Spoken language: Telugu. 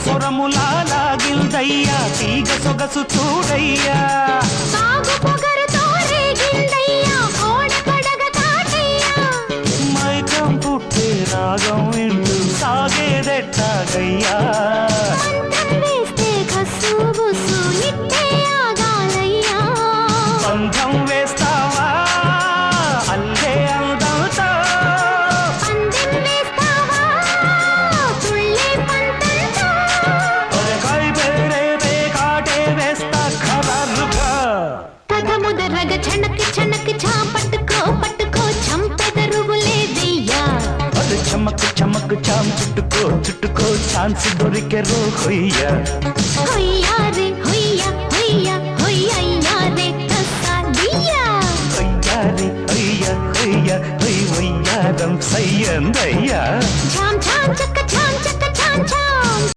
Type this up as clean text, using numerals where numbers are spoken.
సొరములా లాగిందయ్యా తీగ సొగసు చూడయ్యా సాగు పొగరుతో రేగిందయ్యా కోడ పడగ తాటయ్యా మైకం పుట్టే రాగం వింటూ సాగేదెట్టాగయ్యా మంత్రం వేస్తే కస్సు బుస్సు ఇట్టే ఆగాలయ్యా బంధం వేస్తావా అల్లే అందంతో పందెం వేస్తావా తుళ్ళే పంతంతో కై బేరే కాటే వేస్తా ఖరారుగా తగముదరగ చణక్ చణక్ చా పట్టుకో పట్టుకో చంపెదరువులే దెయ్యా అది చమక్ చమక్ చాం చుట్టుకో చుట్టుకో ఛాన్స్ దొరికే రో హొయ్యా హొయ్యా రే హొయ్యా హొయ్యా హొయ్యయ్యా రే కసాదియా హొయ్యారి హొయ్య హొయ్య హొయ్ హొయ్యారం సయ్యందయ్యా ఛాం ఛాం చక్క